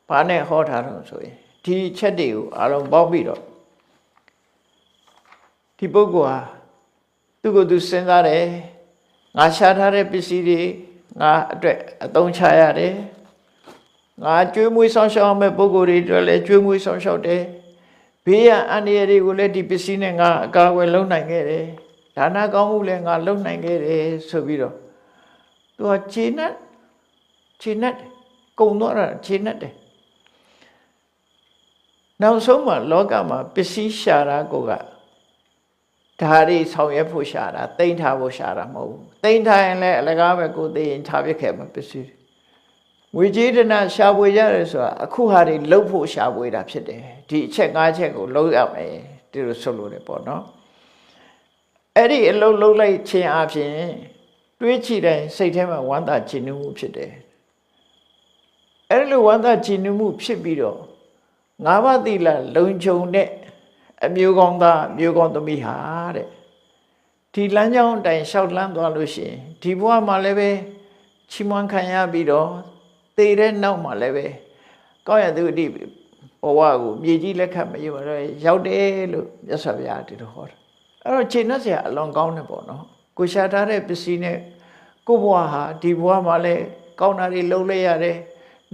ဘာနဲ့ဟောထားတော့ဆိုရင်ဒီချက်တွေကိုအားလုံးပေါင်းပြီးတော့ဒီပုဂ္ဂိုလ်ဟာသူ့ကိုယ်သူစဉ်းစားတယ်ငါရှာထားတဲ့ပစ္စည်းတွေငါအတွက်အသုံးချရတယ်ငါကျွေးမွေးဆောင်ရှောက်မဲ့ပုဂ္ဂိုလ်တွေအတွက်လည်းကျွေးမွေးဆောင်ရှောက်တယ်ဘေးရန်အန္တရာယ်တွေကိုလည်းဒီပစ္စည်းနဲ့ငါအကာအကွယ်လုပ်နိုင်ခဲ့တယ်ဒါနကောင်းမှုလည်းငါလုပ်နိုင်ခဲ့တယ်ဆိုပြီးတော့သူကခြေနဲ့ကုံတော့တာခြေနဲ့တယ်နောက်ဆုံးမှာလောကမှာပစ္စည်းရှာတာကိုကဓာရီဆောင်ရွက်ဖို့ရှာတာတိမ့်ထားဖို့ရှာတာမဟုတ်ဘူးတိမ့်ထားရင်လည်းအလကားပဲကိုသိရင်ထားပြခဲ့မှာပစ္စည်းဝိကျေဒနာရှာဖွေရတယ်ဆိုတာအခုဟာတွေလှုပ်ဖို့ရှာဖွေတာဖြစ်တယ်ဒီအချက်၅ချက်ကိုလှုပ်ရမယ်ဒီလိုဆိုလို့တယ်ပေါ့နော်အဲ့ဒီအလုပ်လုပ်လိုက်ခြင်းအပြင်တွေးကြည့်တိုင်းစိတ်ထဲမှာဝမ်းသာကြည်နူးမှုဖြစ်တယ်အဲ့လိုဝမ်းသာကြည်နူးမှုဖြစ်ပြီးတော့ငါးပါးသီလလုံခြုံတဲ့အမျိုးကောင်းသားအမျိုးကောင်းသမီးဟာတဲ့ဒီလမ်းကြောင်းအတိုင်းရှောက်လန်းသွားလို့ရှိရင်ဒီဘဝမှာလည်းပဲချီးမွမ်းခံရပြီးတော့သေတဲ့နောက်မှာလည်းပဲကောင်းရသူအတိဘဝကိုမြေကြီးလက်ခတ်မရတော့ရောက်တယ်လို့မြတ်စွာဘုရားဒီလိုဟောတာအဲ့တော့ခြေနှက်စရာအလွန်ကောင်းတယ်ပေါ့နော်ကိုရှာထားတဲ့ပစ္စည်းနဲ့ကိုဘဝဟာဒီဘဝမှာလည်းကောင်းတာတွေလုပ်လိုက်ရတယ်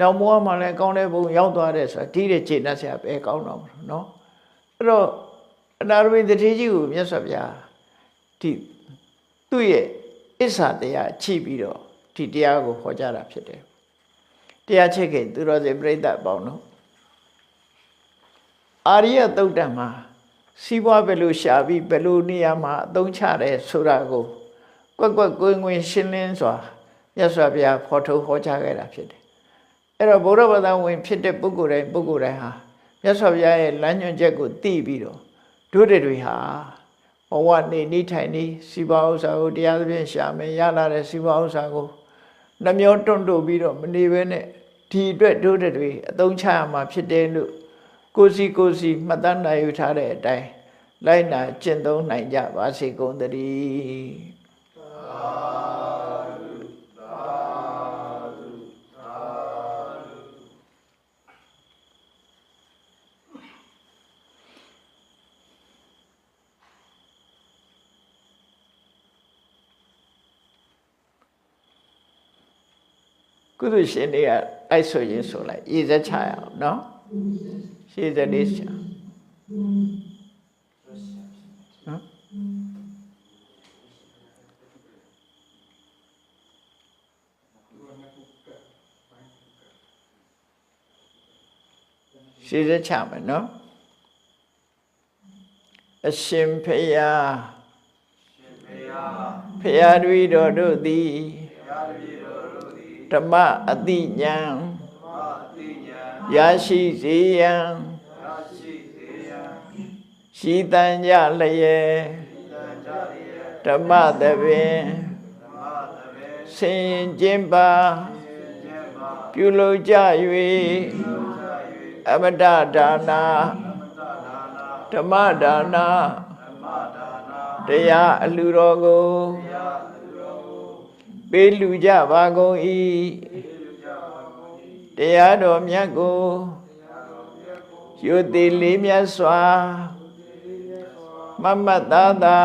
နောက်ဘဝမှာလည်းကောင်းတဲ့ဘုံရောက်သွားတယ်ဆိုတာဒီတဲ့ခြေနှက်စရာပဲကောင်းတော့မှာနော်အဲ့တော့အနာရဝိတ္တိကြီးကိုမြတ်စွာဘုရားဒီသူ့ရဲ့အစ္ဆာတရားချိပြီးတော့ဒီတရားကိုဟောကြားတာဖြစ်တယ်တရားချက်ခင်သူတော်စင်ပြိဿပေါင်းတို့အာရိယသုတ်တံမှာစီးပွားဘယ်လိုရှာပြီးဘယ်လိုနေရာမှာအသုံးချတယ်ဆိုတာကိုကွက်ကွက်ကွင်းကွင်းရှင်းလင်းစွာမြတ်စွာဘုရားဖော်ထုတ်ဟောကြားခဲ့တာဖြစ်တယ်အဲ့တော့ဗုဒ္ဓဘာသာဝင်ဖြစ်တဲ့ပုဂ္ဂိုလ်တိုင်းဟာမြတ်စွာဘုရားရဲ့လမ်းညွှန်ချက်ကိုသိပြီးတော့တို့တွေဟာဘဝနေနေထိုင်နေစီးပွားဥစ္စာကိုတရားသဖြင့်ရှာမယ်ရလာတဲ့စီးပွားဥစ္စာကိုနှမျောတွန့်တို့ပြီးတော့မနေဘဲနဲ့ဒီအတွက်တို့တွေအသုံးချရမှာဖြစ်တယ်လို့ကိုစီမှတ်တမ်းနိုင်ယူထားတဲ့အတိုင်းလိုက်နာကျင့်သုံးနိုင်ကြပါစေကုန်သတည်းကုသိုလ်ရှင်တွေကတိုက်ဆိုရင်ဆိုလိုက်ရည်စက်ချရအောင်နော်ရှေးစက်လေးချနော်ရှေးစက်ချမယ်နော်အရှင်ဖေယဖေယတွေတော်တို့သည်ဓမ္မအတိညာရရှိစေရန်ရှိတန်ကြလျက်ဓမ္မသဘင်ဆင်ကျင်ပါပြုလုပ်ကြ၍အမတဒါနာဓမ္မဒါနာတရားအလှူတော်ကိုပေးလူကြပါကုန်၏တရားတော်မြတ်ကိုယုတိလေးမြတ်စွာမမတ်သားသာ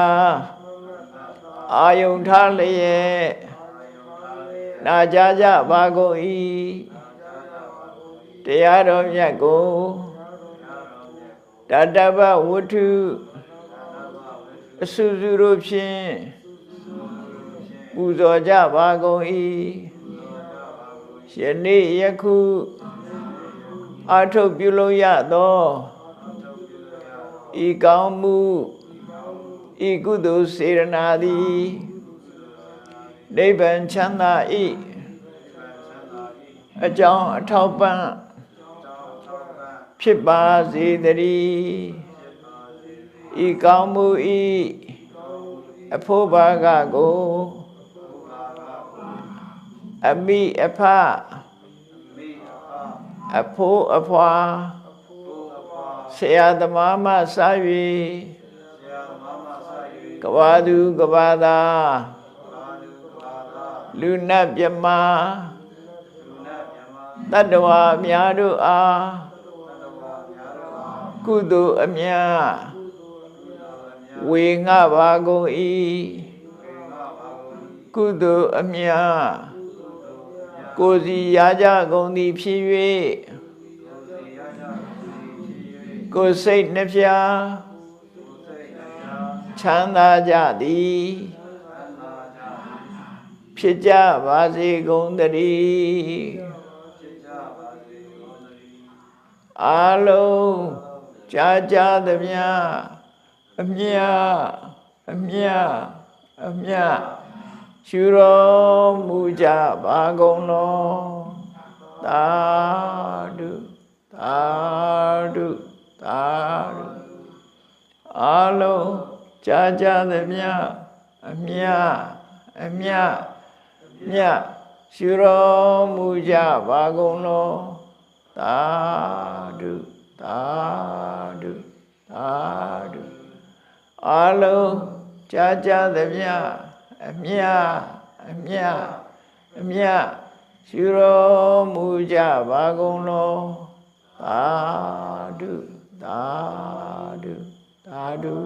အာယုန်ထားလျက်နာကြားကြပါကုန်၏တရားတော်မြတ်ကိုတတ္တဗဝတ္ထုအစုစုတို့ဖြင့်ပူဇော်ကြပါကုန်၏ယနေ့ယခုအာထုတ်ပြုလို့ရသောဤကောင်းမှုဤကုသိုလ်စေရနာသည်နိဗ္ဗာန်ချမ်းသာ၏အကြောင်းအထောက်ပံ့ဖြစ်ပါစေတည်းဤကောင်းမှုဤအဖို့ဘာကကိုအမိအဖအဖိုးအဖွာဆရာသမားမှစ၍ကဘာသူကဘာသာလူနတ်မြမ တတ္တဝါများတို့အားကုသိုလ်အမြတ်ဝေငှပါကုန်၏ကုသိုလ်အမြတ်ကိုယ်စီရကြကုန်သည်ဖြစ်၍ကိုယ်စိတ်နှဖျားချမ်းသာကြသည်ဖြစ်ကြပါစေကုန်သတည်းအာလုံးကြာကြာသမျှအမြအမြအမြရှုတော်မူကြပါကုန်လောသာဓုသာဓုသာဓုအာလုံးကြာကြာသမျှအမြအမြမြရှုတော်မူကြပါကုန်လောသာဓုသာဓုသာဓုအာလုံးကြာကြာသမျှအမြအမြအမြရှုတော်မူကြပါကုန်လောသာဓုသာဓုသာဓု